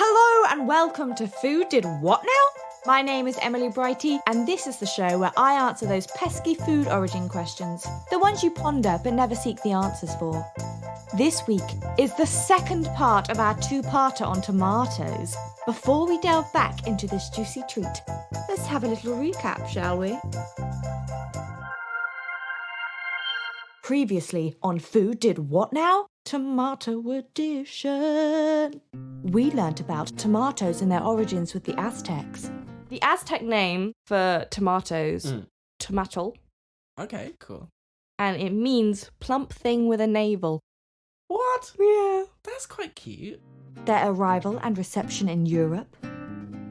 Hello and welcome to Food Did What Now? My name is Emily Brighty and this is the show where I answer those pesky food origin questions, the ones you ponder but never seek the answers for. This week is the second part of our two-parter on tomatoes. Before we delve back into this juicy treat, let's have a little recap, shall we? Previously on Food Did What Now? Tomato edition. We learnt about tomatoes and their origins with the Aztecs. The Aztec name for tomatoes, tomatal. Okay, cool. And it means plump thing with a navel. What? Yeah. That's quite cute. Their arrival and reception in Europe.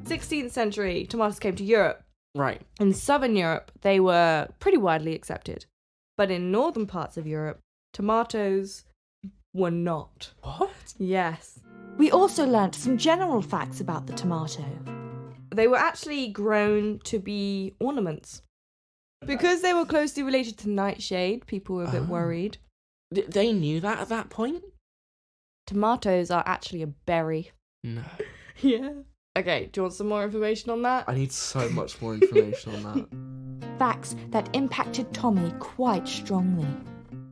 16th century, tomatoes came to Europe. Right. In southern Europe, they were pretty widely accepted. But in northern parts of Europe, tomatoes were not. What? Yes. We also learnt some general facts about the tomato. They were actually grown to be ornaments. Because they were closely related to nightshade, people were a bit worried. They knew that at that point? Tomatoes are actually a berry. No. Yeah. Okay, do you want some more information on that? I need so much more information on that. Facts that impacted Tommy quite strongly.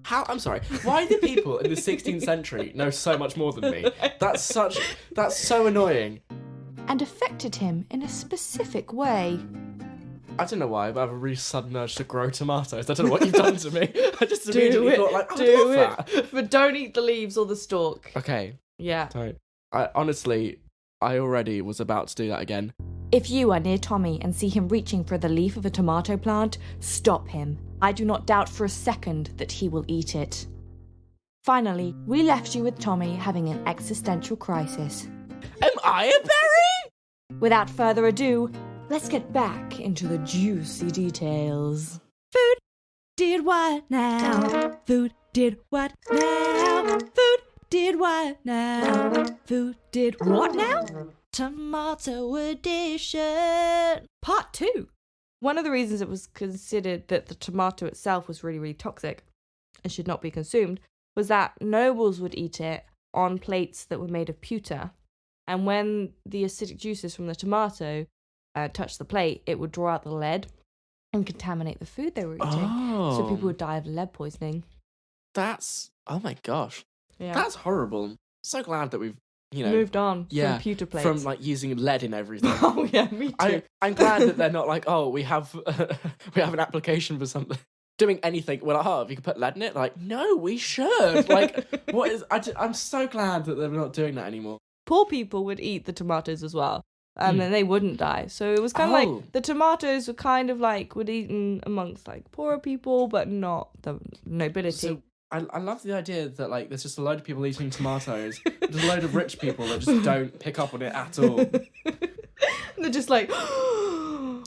I'm sorry, why do people in the 16th century know so much more than me? That's so annoying. And affected him in a specific way. I don't know why, but I have a really sudden urge to grow tomatoes. I don't know what you've done to me. I just immediately thought, like, I would love that. But don't eat the leaves or the stalk. Okay. Yeah. Don't. I already was about to do that again. If you are near Tommy and see him reaching for the leaf of a tomato plant, stop him. I do not doubt for a second that he will eat it. Finally, we left you with Tommy having an existential crisis. Am I a berry? Without further ado, let's get back into the juicy details. Food did what now? Food did what now? Food did what now? Food did what now? Tomato edition. Part 2. One of the reasons it was considered that the tomato itself was really, really toxic and should not be consumed was that nobles would eat it on plates that were made of pewter. And when the acidic juices from the tomato touched the plate, it would draw out the lead and contaminate the food they were eating. Oh. So people would die of lead poisoning. Oh my gosh. Yeah. That's horrible. So glad that we've, moved on from pewter plates. From like using lead in everything. Oh yeah, me too. I'm glad that they're not like, oh, we have an application for something. Doing anything, we're like, oh, if you could put lead in it, like, no, we should. Like, what is? I'm so glad that they're not doing that anymore. Poor people would eat the tomatoes as well, and then they wouldn't die. So it was kind of like the tomatoes were kind of like were eaten amongst like poorer people, but not the nobility. So I love the idea that like there's just a load of people eating tomatoes. There's a load of rich people that just don't pick up on it at all. And they're just like,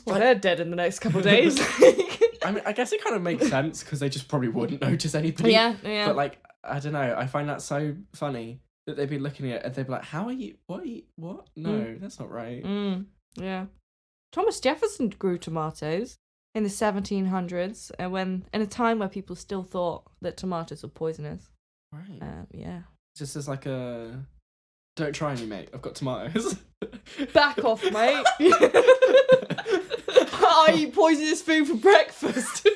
they're dead in the next couple of days. I mean, I guess it kind of makes sense because they just probably wouldn't notice anything. Yeah. But like, I don't know. I find that so funny that they'd be looking at it and they'd be like, "How are you? What? No, that's not right." Yeah. Thomas Jefferson grew tomatoes in the 1700s, when in a time where people still thought that tomatoes were poisonous. Right. Yeah. Just as like a, don't try me, mate. I've got tomatoes. Back off, mate. I eat poisonous food for breakfast.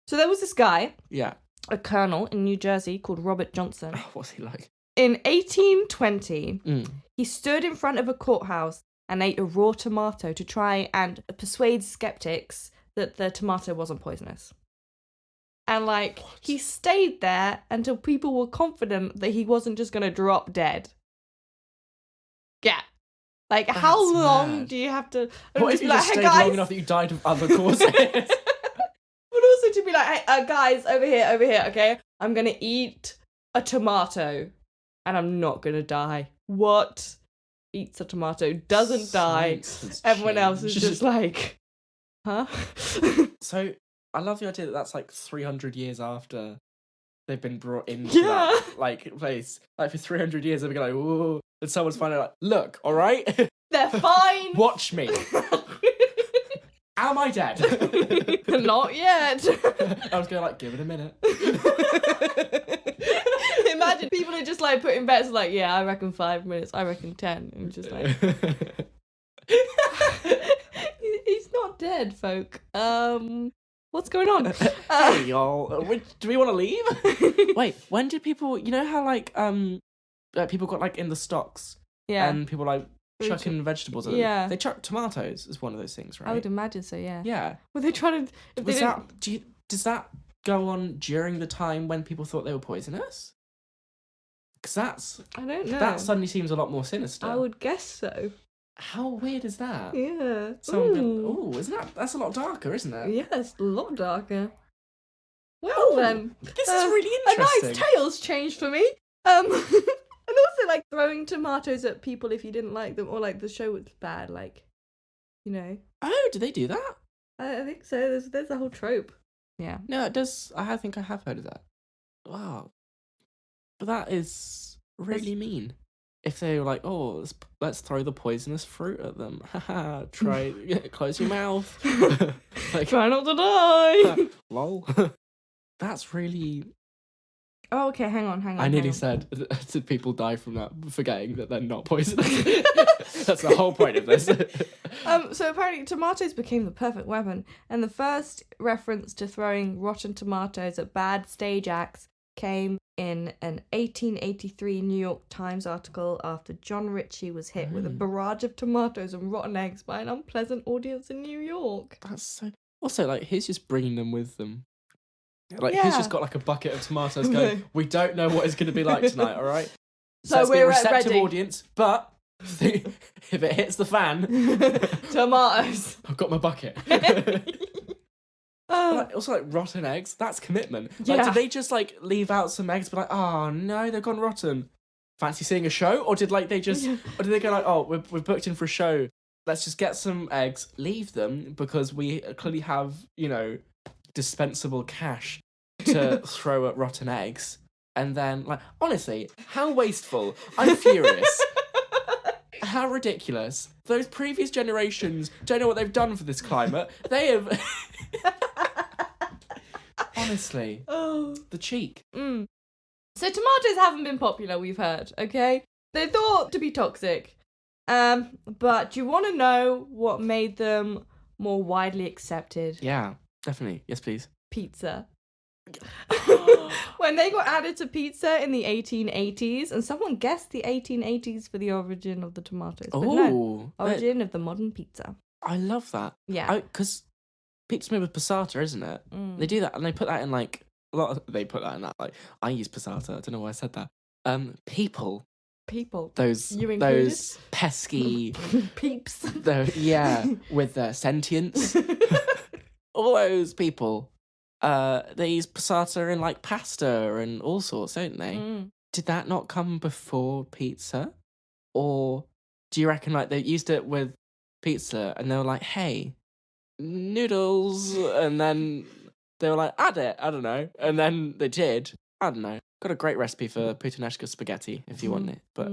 So there was this guy, a colonel in New Jersey called Robert Johnson. Oh, what's he like? In 1820, he stood in front of a courthouse and ate a raw tomato to try and persuade skeptics that the tomato wasn't poisonous. And he stayed there until people were confident that he wasn't just going to drop dead. Yeah. Like, That's how long mad. do you have to... What if you just stayed long enough that you died of other causes? But also to be like, hey, guys, over here, okay? I'm going to eat a tomato and I'm not going to die. What? Eats a tomato, doesn't die. Everyone else is just like, huh? So, I love the idea that that's like 300 years after they've been brought into that place. Like for 300 years, they'll be like, whoa. And someone's finally like, look, all right? They're fine. Watch me. Am I dead? Not yet. I was going like, give it a minute. People are just like putting bets like, yeah, I reckon 5 minutes, I reckon 10. And just like, he's not dead, folk. What's going on? Hey, y'all. Do we want to leave? Wait, when did people... You know how, like, people got, like, in the stocks? Yeah. And people, like, chucking vegetables at them? Yeah. They chuck tomatoes as one of those things, right? I would imagine so, yeah. Yeah. Were they trying to... Does that go on during the time when people thought they were poisonous? Because I don't know. that suddenly seems a lot more sinister. I would guess so. How weird is that? Yeah. That's a lot darker, isn't it? Yeah, it's a lot darker. Well then, this is really interesting. A nice tale's changed for me. And also like throwing tomatoes at people if you didn't like them, or like the show was bad, like, you know. Oh, do they do that? I think so. There's a whole trope. Yeah. No, it does. I think I have heard of that. Wow. But that is really mean. If they were like, oh, let's throw the poisonous fruit at them. Haha, close your mouth. Like, try not to die. Lol. That's really... Oh, okay, hang on. I nearly said, did people die from that, forgetting that they're not poisonous? That's the whole point of this. So apparently tomatoes became the perfect weapon, and the first reference to throwing rotten tomatoes at bad stage acts came in an 1883 New York Times article after John Ritchie was hit with a barrage of tomatoes and rotten eggs by an unpleasant audience in New York. That's so... Also, like, he's just bringing them with them. Like, he's just got, like, a bucket of tomatoes going, we don't know what it's going to be like tonight, all right? So let's be a receptive audience, but if it hits the fan... Tomatoes. I've got my bucket. Also, like, rotten eggs, that's commitment. Yeah. Like, did they just, like, leave out some eggs, but like, oh, no, they've gone rotten? Fancy seeing a show? Or did, like, they just... Or did they go, like, oh, we've booked in for a show, let's just get some eggs, leave them, because we clearly have, you know, dispensable cash to throw at rotten eggs. And then, like, honestly, how wasteful. I'm furious. How ridiculous. Those previous generations don't know what they've done for this climate. They have... Honestly. Oh. The cheek. So tomatoes haven't been popular, we've heard, okay? They're thought to be toxic. But do you want to know what made them more widely accepted? Yeah, definitely. Yes, please. Pizza. When they got added to pizza in the 1880s, and someone guessed the 1880s for the origin of the tomatoes. But no, origin of the modern pizza. I love that. Yeah. Because pizza's made with passata, isn't it? They do that, and they put that in, like, they put that in that, like, I use passata. I don't know why I said that. People. Those pesky... Peeps. With their sentience. All those people. They use passata in, like, pasta and all sorts, don't they? Did that not come before pizza? Or do you reckon, like, they used it with pizza and they were like, hey, noodles, and then they were like, add it, I don't know. And then they did. I don't know. Got a great recipe for puttanesca spaghetti if you want it. But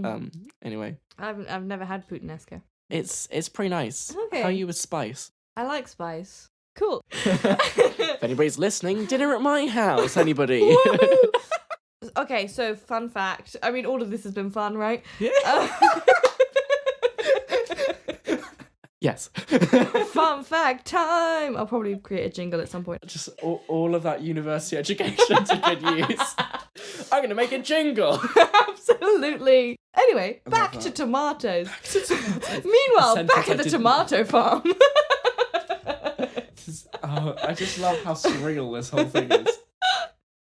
anyway. I've never had puttanesca. It's pretty nice. Okay. How are you with spice? I like spice. Cool. If anybody's listening, dinner at my house, anybody? Okay, so fun fact. I mean, all of this has been fun, right? Yeah. Yes. Fun fact time! I'll probably create a jingle at some point. Just all of that university education to good use. I'm going to make a jingle. Absolutely. Anyway, back to tomatoes. Meanwhile, back at the tomato farm. I just love how surreal this whole thing is.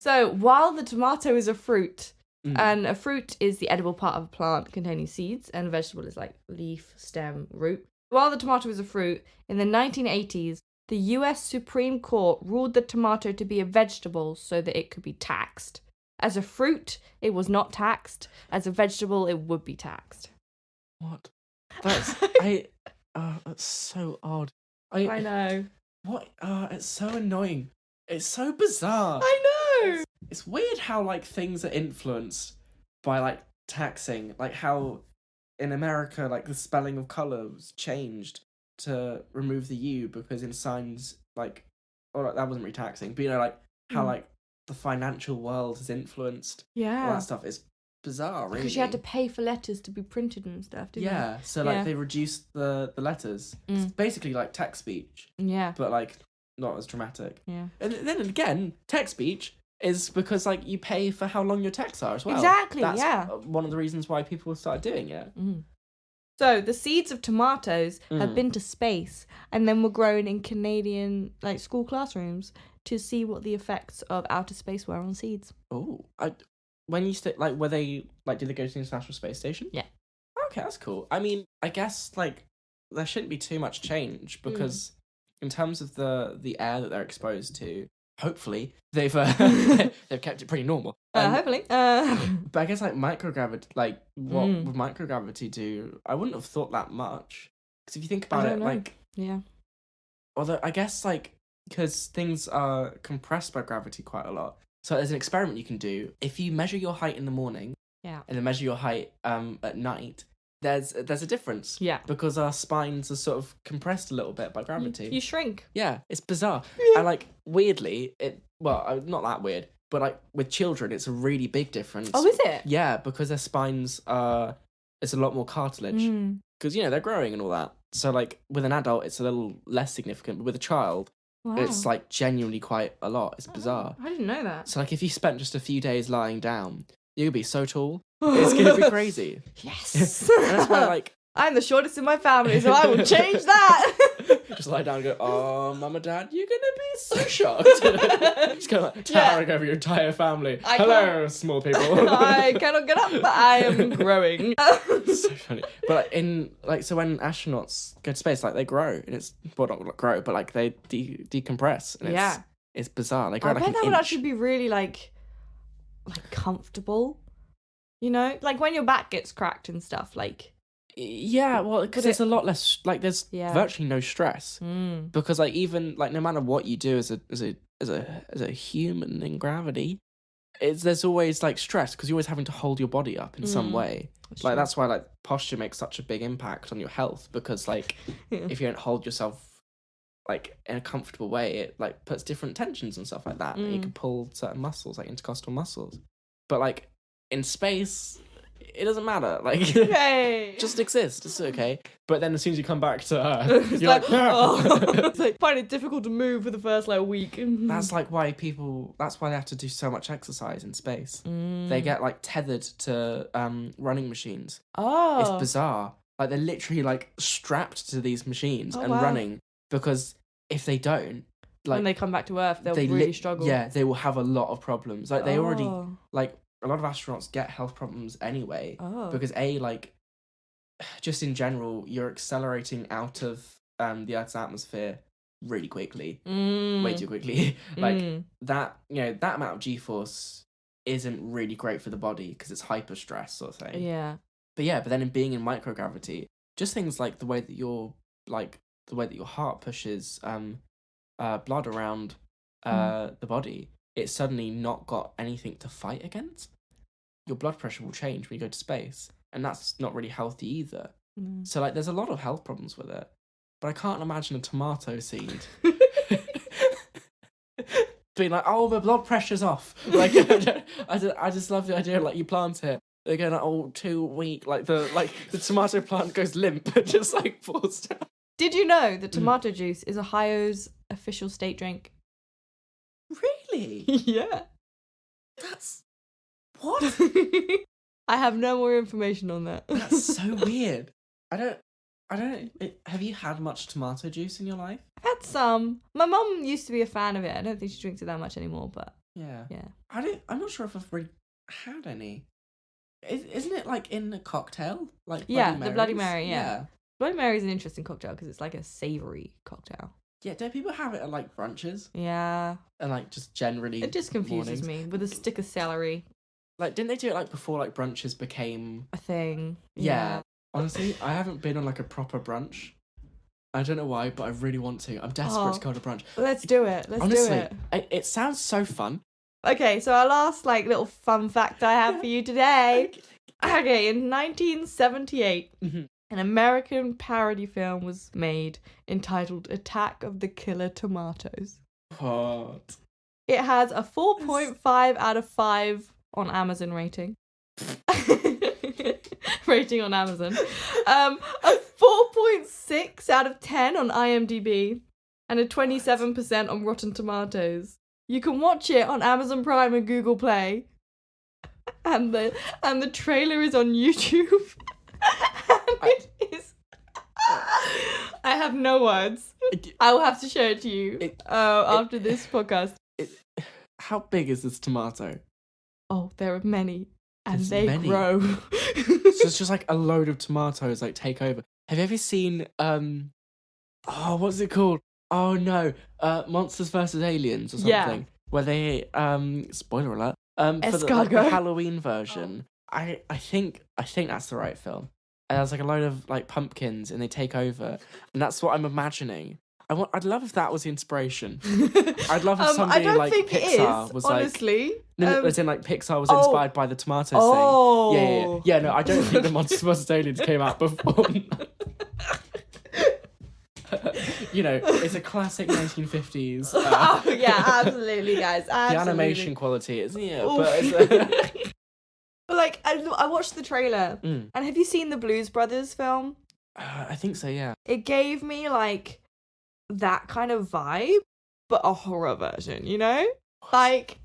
So, while the tomato is a fruit, and a fruit is the edible part of a plant containing seeds, and a vegetable is like leaf, stem, root. While the tomato is a fruit, in the 1980s, the US Supreme Court ruled the tomato to be a vegetable so that it could be taxed. As a fruit, it was not taxed. As a vegetable, it would be taxed. What? That's so odd. I know. What? It's so annoying. It's so bizarre. I know. It's weird how, like, things are influenced by, like, taxing. Like how in America, like, the spelling of colour was changed to remove the U because in signs, like, or like, that wasn't really taxing. But, you know, like, how, like, the financial world has influenced all Yeah. that stuff. It's bizarre, really. Because you had to pay for letters to be printed and stuff, didn't Yeah, so Yeah. like they reduced the letters. It's basically like text speech, you? Yeah. but like not as dramatic. Yeah. And then again, text speech is because like you pay for how long your texts are as well. Exactly, That's yeah. one of the reasons why people started doing it. So the seeds of tomatoes have Mm. been to space and then were grown in Canadian like school classrooms to see what the effects of outer space were on seeds. Oh, when you like, were they like, did they go to the International Space Station? Yeah. Okay, that's cool. I mean, I guess like there shouldn't be too much change because in terms of the air that they're exposed to, hopefully they've they've kept it pretty normal. Hopefully. But I guess like microgravity, like what would microgravity do? I wouldn't have thought that much because if you think about it, know. like Yeah. although I guess like because things are compressed by gravity quite a lot. So there's an experiment you can do if you measure your height in the morning. Yeah. And then measure your height at night. There's a difference. Yeah. Because our spines are sort of compressed a little bit by gravity. You shrink. Yeah, it's bizarre. And like weirdly, not that weird, but like with children, it's a really big difference. Oh, is it? Yeah, because their spines are it's a lot more cartilage because they're growing and all that. So like with an adult, it's a little less significant, but with a child, Wow. it's like genuinely quite a lot. It's bizarre. I didn't know that. So like if you spent just a few days lying down, you'd be so tall. It's gonna be crazy. Yes. And that's why like I'm the shortest in my family, so I will change that. just lie down and go, oh, mum and dad, you're gonna be so shocked. Just kind of like towering over your entire family. Hello, small people. I cannot get up, but I am growing. So funny. But like, so when astronauts go to space, like they grow, and it's not grow, but like they decompress, and it's bizarre. They grow I like bet an that would inch. actually be really like comfortable. Like when your back gets cracked and stuff. Like Yeah, well, because there's a lot less. Like, there's virtually no stress because, like, even like no matter what you do as a human in gravity, there's always like stress because you're always having to hold your body up in some way. That's why like posture makes such a big impact on your health because like if you don't hold yourself like in a comfortable way, it like puts different tensions and stuff like that, and you can pull certain muscles like intercostal muscles. But like in space, it doesn't matter. Like, just exist. It's okay. But then as soon as you come back to Earth, it's you're like, it's like find it difficult to move for the first like week. That's like why that's why they have to do so much exercise in space. They get like tethered to running machines. Oh. It's bizarre. Like they're literally like strapped to these machines and wow. running because if they don't, like when they come back to Earth, they'll really struggle. Yeah, they will have a lot of problems. Like they already like a lot of astronauts get health problems anyway because like just in general you're accelerating out of the Earth's atmosphere really quickly, way too quickly. Like that that amount of G-force isn't really great for the body because it's hyper stress sort of thing. Yeah. But then in being in microgravity, just things like the way that your heart pushes blood around the body, it's suddenly not got anything to fight against. Your blood pressure will change when you go to space, and that's not really healthy either. So like there's a lot of health problems with it, but I can't imagine a tomato seed being like, oh, my blood pressure's off. Like I just love the idea of, like, you plant it, they're going like, oh, too weak, like the tomato plant goes limp and just like falls down. Did you know that tomato juice is Ohio's official state drink? Really? Yeah. That's... What? I have no more information on that. That's so weird. I don't... Have you had much tomato juice in your life? I've had some. My mum used to be a fan of it. I don't think she drinks it that much anymore, but... Yeah. Yeah. I'm not sure if I've really had any. Isn't it like in a cocktail? Like the Bloody Mary, yeah. Bloody Mary is an interesting cocktail because it's like a savoury cocktail. Yeah, don't people have it at like brunches? Yeah. And like just generally it just confuses me with a stick of celery. Like, didn't they do it like before like brunches became a thing? Yeah. Honestly, I haven't been on like a proper brunch. I don't know why, but I really want to. I'm desperate to go to brunch. Let's do it. Honestly, it sounds so fun. Okay, so our last like little fun fact I have for you today. Okay, in 1978, an American parody film was made entitled Attack of the Killer Tomatoes. What? It has a 4.5 out of 5 on Amazon rating. Rating on Amazon. A 4.6 out of 10 on IMDb. And a 27% on Rotten Tomatoes. You can watch it on Amazon Prime and Google Play. And the trailer is on YouTube. It is. I have no words. I will have to show it to you after this podcast. How big is this tomato? Oh, there are many. And There's they many. grow. So it's just like a load of tomatoes like take over. Have you ever seen what's it called? Oh no, Monsters vs. Aliens or something. Yeah. Where they spoiler alert. For the Halloween version. I think that's the right film. And there's like a load of like pumpkins and they take over. And that's what I'm imagining. I'd love if that was the inspiration. I'd love if somebody like Pixar was honestly. like... No, as in like Pixar was inspired by the tomatoes thing. Yeah, no, I don't think the Monsters vs. Aliens came out before. You know, it's a classic 1950s. Yeah, absolutely, guys. Absolutely. The animation quality is, but it's... But like, I watched the trailer. And have you seen the Blues Brothers film? I think so, yeah. It gave me like that kind of vibe, but a horror version, you know? Like,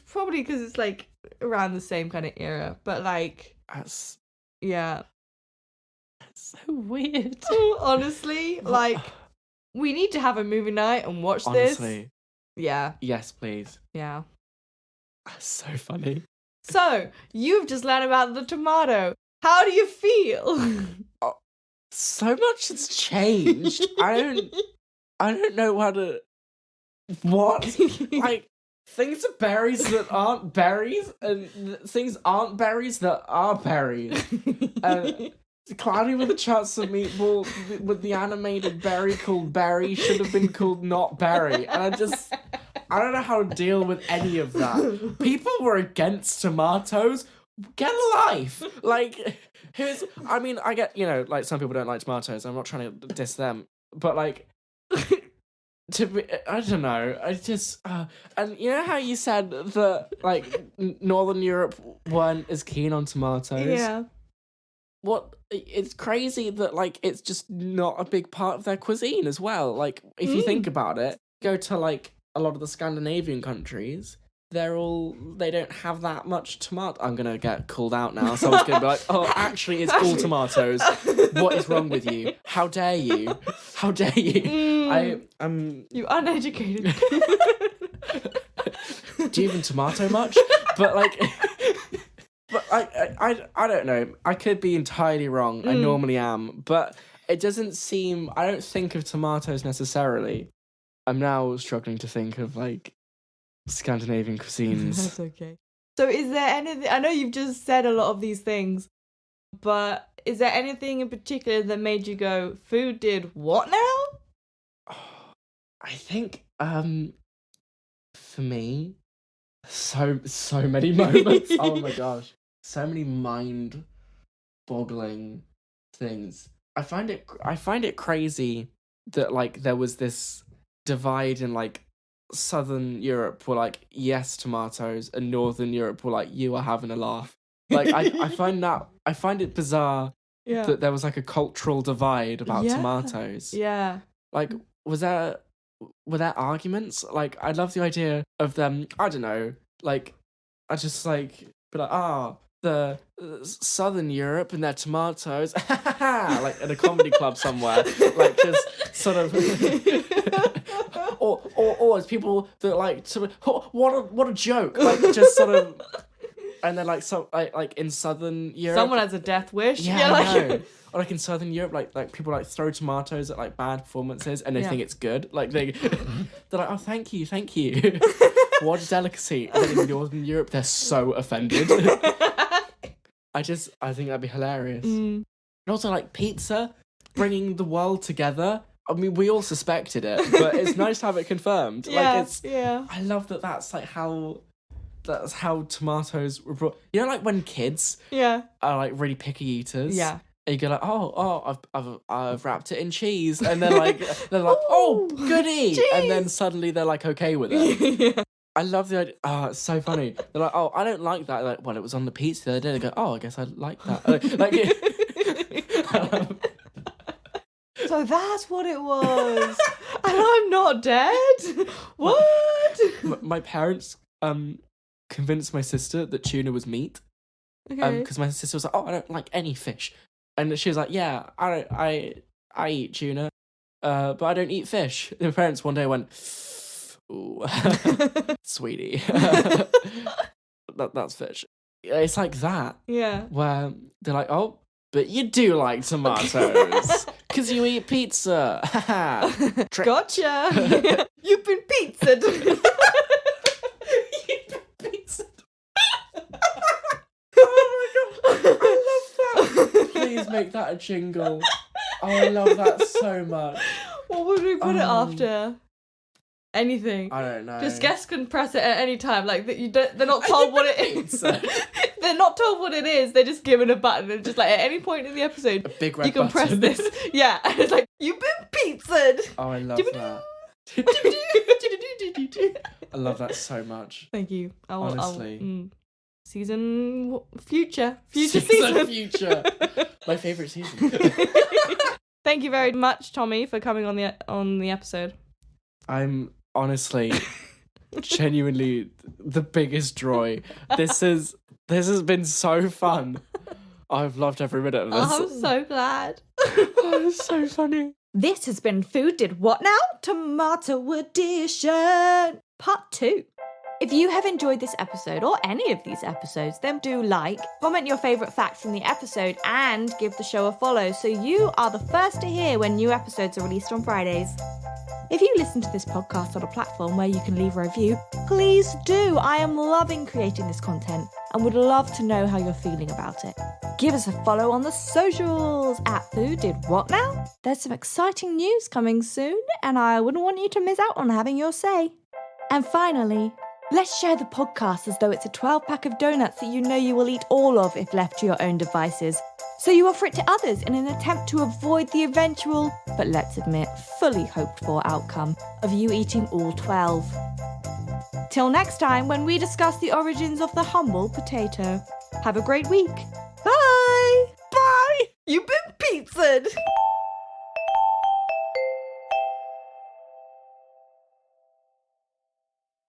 probably because it's like around the same kind of era, but like... That's so weird. Honestly, like, we need to have a movie night and watch Honestly. this. Yeah. Yes, please. Yeah. That's so funny. So, you've just learned about the tomato. How do you feel? So much has changed. I don't know how to... What? Like, things are berries that aren't berries, and things aren't berries that are berries. Cloudy with a Chance of Meatball with the animated berry called Berry should have been called Not Berry. And I don't know how to deal with any of that. People were against tomatoes. Get a life. Like, I get, you know, like some people don't like tomatoes. I'm not trying to diss them. But like, I don't know. I just, and you know how you said that like Northern Europe weren't as keen on tomatoes? Yeah. It's crazy that like it's just not a big part of their cuisine as well. Like if you think about it, go to like a lot of the Scandinavian countries, they don't have that much tomato. I'm gonna get called out now. Someone's gonna be like, oh, actually it's all tomatoes. What is wrong with you? How dare you? How dare you? I'm You uneducated. Do you even tomato much? But like But I don't know. I could be entirely wrong. I normally am. But it doesn't seem... I don't think of tomatoes necessarily. I'm now struggling to think of, like, Scandinavian cuisines. That's okay. So is there anything... I know you've just said a lot of these things, but is there anything in particular that made you go, food did what now? I think, for me, so many moments. Oh my gosh. So many mind-boggling things. I find it crazy that like there was this divide in like Southern Europe were like yes tomatoes and Northern Europe were like you are having a laugh. Like I find it bizarre that there was like a cultural divide about tomatoes. Yeah. Like were there arguments? Like I love the idea of them, I don't know, like I just like be like, the Southern Europe and their tomatoes, like at a comedy club somewhere, like just sort of, or as people that like sort of, what a joke, like just sort of, and then like so like in Southern Europe, someone has a death wish, yeah, I know. Or like in Southern Europe, like people like throw tomatoes at like bad performances and they think it's good, like they're like, oh thank you. What a delicacy. And then in Northern Europe, they're so offended. I think that'd be hilarious. And also, like, pizza, bringing the world together. I mean, we all suspected it, but it's nice to have it confirmed. I love that that's how tomatoes were brought. You know, like, when kids are, like, really picky eaters? Yeah. And you go like, I've wrapped it in cheese, and they're like, oh, goody, and then suddenly they're like okay with it. Yeah. I love the idea. Oh, it's so funny. They're like, oh, I don't like that. Like, well, it was on the pizza the other day. They go, oh, I guess I like that. So that's what it was. And I'm not dead. What? My parents convinced my sister that tuna was meat. Okay. Because my sister was like, oh, I don't like any fish, and she was like, yeah, I eat tuna, but I don't eat fish. And my parents one day went, ooh, sweetie, that's fish. It's like that. Yeah. Where they're like, oh, but you do like tomatoes because you eat pizza. Tricked. Gotcha. You've been pizzaed. You've been pizzaed. Oh my god, I love that. Please make that a jingle. Oh, I love that so much. What would we put it after? Anything. I don't know. Just guests can press it at any time. Like they're not told what it is. They're not told what it is. They're just given a button and just like at any point in the episode, A big red you can button. press this. Yeah, and it's like you've been pizzaed. Oh, I love that. I love that so much. Thank you. Honestly. Future Season season. future. My favourite season. Thank you very much, Tommy, for coming on the episode. I'm honestly genuinely the biggest joy. This has been so fun. I've loved every minute of this. I'm so glad. Oh, it's so funny. This has been Food Did What Now? Tomato Edition Part 2. If you have enjoyed this episode or any of these episodes, then do like, comment your favourite facts from the episode, and give the show a follow so you are the first to hear when new episodes are released on Fridays. If you listen to this podcast on a platform where you can leave a review, please do. I am loving creating this content and would love to know how you're feeling about it. Give us a follow on the socials at Food Did What Now? There's some exciting news coming soon, and I wouldn't want you to miss out on having your say. And finally, let's share the podcast as though it's a 12-pack of donuts that you know you will eat all of if left to your own devices. So you offer it to others in an attempt to avoid the eventual, but let's admit, fully hoped-for outcome of you eating all 12. Till next time, when we discuss the origins of the humble potato. Have a great week. Bye! Bye! You've been pizzaed!